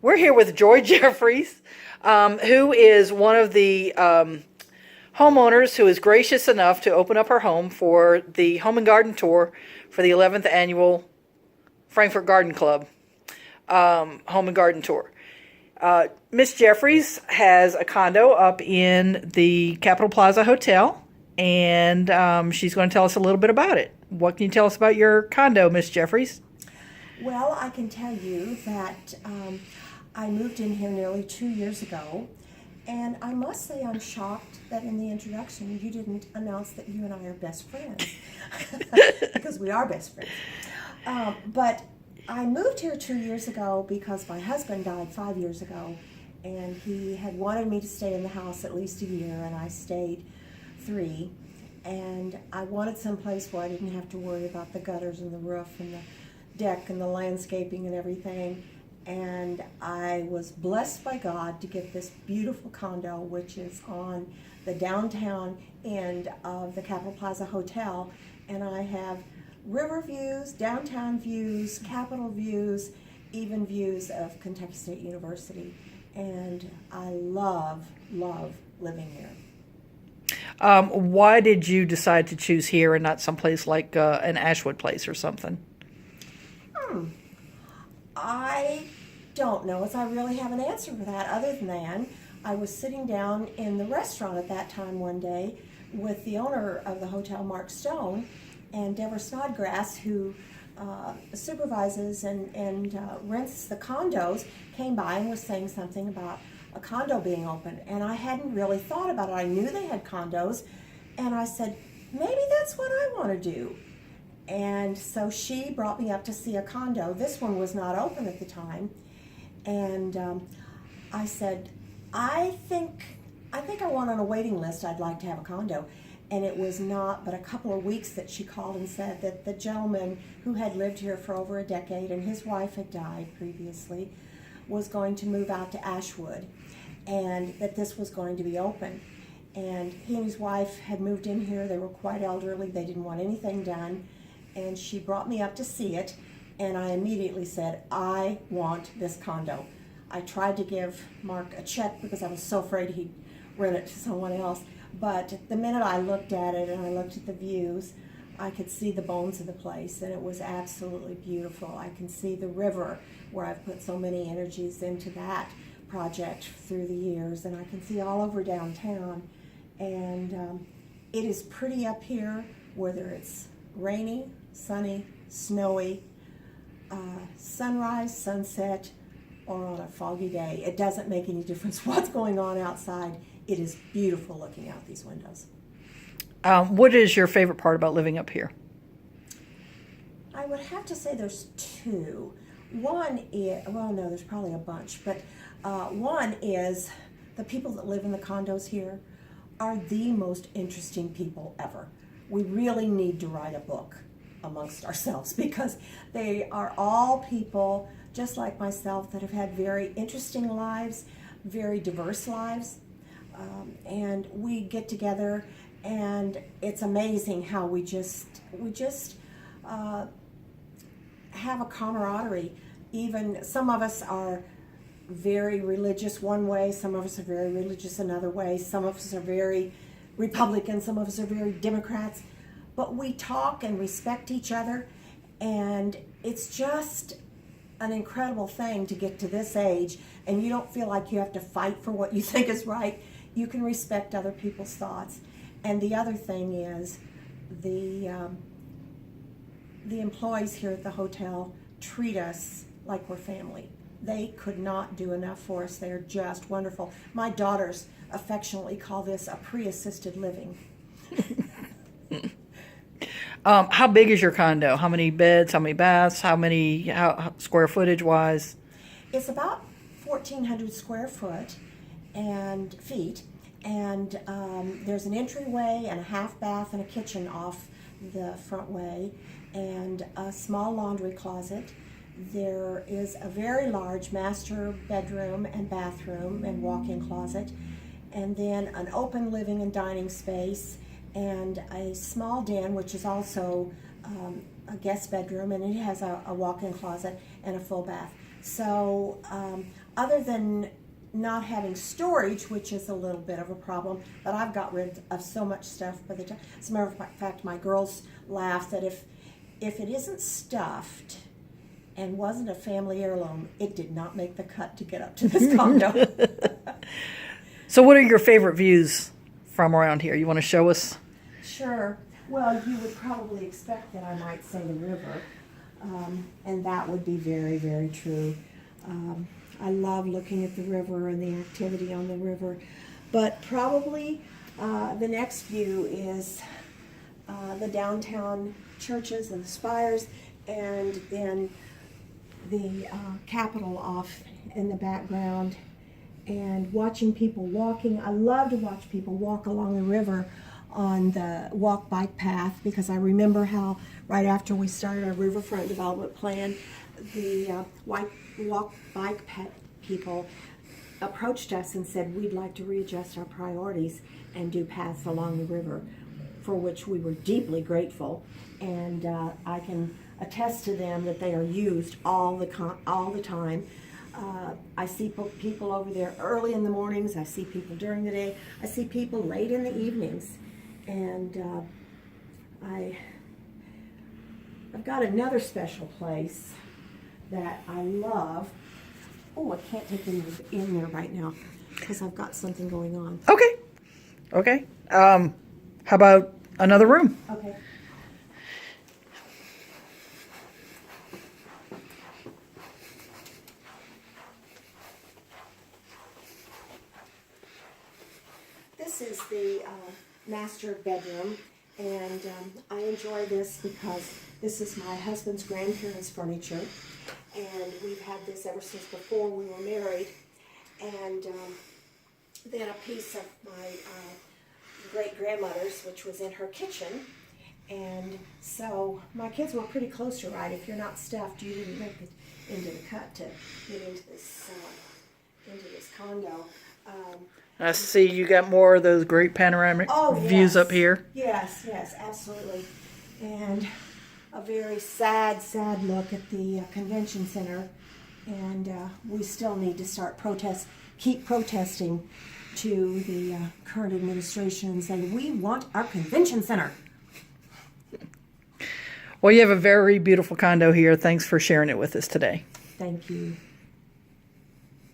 We're here with Joy Jeffries, who is one of the homeowners who is gracious enough to open up her home for the Home and Garden Tour for the 11th annual Frankfort Garden Club Home and Garden Tour. Miss Jeffries has a condo up in the Capital Plaza Hotel, and she's going to tell us a little bit about it. What can you tell us about your condo, Miss Jeffries? Well, I can tell you that I moved in here nearly 2 years ago, and I must say I'm shocked that in the introduction you didn't announce that you and I are best friends, because we are best friends. But I moved here 2 years ago because my husband died 5 years ago, and he had wanted me to stay in the house at least a year, and I stayed 3. And I wanted someplace where I didn't have to worry about the gutters and the roof and the deck and the landscaping and everything. And I was blessed by God to get this beautiful condo, which is on the downtown end of the Capital Plaza Hotel. And I have river views, downtown views, Capitol views, even views of Kentucky State University. And I love living here. Why did you decide to choose here and not someplace like an Ashwood place or something? I don't know as I really have an answer for that, other than I was sitting down in the restaurant at that time one day with the owner of the hotel, Mark Stone, and Deborah Snodgrass, who supervises and rents the condos, came by and was saying something about a condo being open. And I hadn't really thought about it. I knew they had condos, and I said, maybe that's what I want to do. And so she brought me up to see a condo. This one was not open at the time. And I said, I think I want on a waiting list. I'd like to have a condo. And it was not but a couple of weeks that she called and said that the gentleman who had lived here for over a decade, and his wife had died previously, was going to move out to Ashwood, and that this was going to be open. And he and his wife had moved in here. They were quite elderly. They didn't want anything done. And she brought me up to see it, and I immediately said, I want this condo. I tried to give Mark a check because I was so afraid he'd rent it to someone else. But the minute I looked at it and I looked at the views, I could see the bones of the place, and it was absolutely beautiful. I can see the river, where I've put so many energies into that project through the years, and I can see all over downtown. And it is pretty up here, whether it's rainy, sunny, snowy, sunrise, sunset, or on a foggy day. It doesn't make any difference what's going on outside. It is beautiful looking out these windows. What is your favorite part about living up here? I would have to say there's two. One is, well, no, there's probably a bunch, but one is the people that live in the condos here are the most interesting people ever. We really need to write a book amongst ourselves, because they are all people just like myself that have had very interesting lives, very diverse lives, and we get together, and it's amazing how we just have a camaraderie. Even some of us are very religious one way, some of us are very religious another way, some of us are very Republican, some of us are very Democrats, but we talk and respect each other, and it's just an incredible thing to get to this age, and you don't feel like you have to fight for what you think is right. You can respect other people's thoughts. And the other thing is the employees here at the hotel treat us like we're family. They could not do enough for us. They're just wonderful. My daughters affectionately call this a pre-assisted living. How big is your condo? How many beds? How many baths? How square footage wise? It's about 1,400 square foot and feet, and there's an entryway and a half bath and a kitchen off the front way, and a small laundry closet. There is a very large master bedroom and bathroom and walk-in closet, and then an open living and dining space, and a small den, which is also a guest bedroom, and it has a walk-in closet and a full bath. So other than not having storage, which is a little bit of a problem, but I've got rid of so much stuff by the time. As a matter of fact, my girls laugh that if it isn't stuffed and wasn't a family heirloom, it did not make the cut to get up to this condo. So what are your favorite views from around here? You want to show us? Sure. Well, you would probably expect that I might say the river, and that would be very, very true. I love looking at the river and the activity on the river, but probably the next view is the downtown churches and the spires, and then the Capitol off in the background, and watching people walking. I love to watch people walk along the river on the walk-bike path, because I remember how right after we started our riverfront development plan, the walk-bike people approached us and said, we'd like to readjust our priorities and do paths along the river, for which we were deeply grateful. And I can attest to them that they are used all the time. I see people over there early in the mornings. I see people during the day. I see people late in the evenings. And I've got another special place that I love. Oh, I can't take them in there right now because I've got something going on. Okay. How about another room? Okay. This is the master bedroom, and I enjoy this because this is my husband's grandparents' furniture, and we've had this ever since before we were married. And then a piece of my great-grandmother's, which was in her kitchen. And so my kids were pretty close to right. If you're not stuffed, you didn't make it into the cut to get into this condo. I see you got more of those great panoramic views up here. Yes, absolutely. And a very sad look at the convention center. And we still need to keep protesting to the current administration and saying, we want our convention center. Well, you have a very beautiful condo here. Thanks for sharing it with us today. Thank you.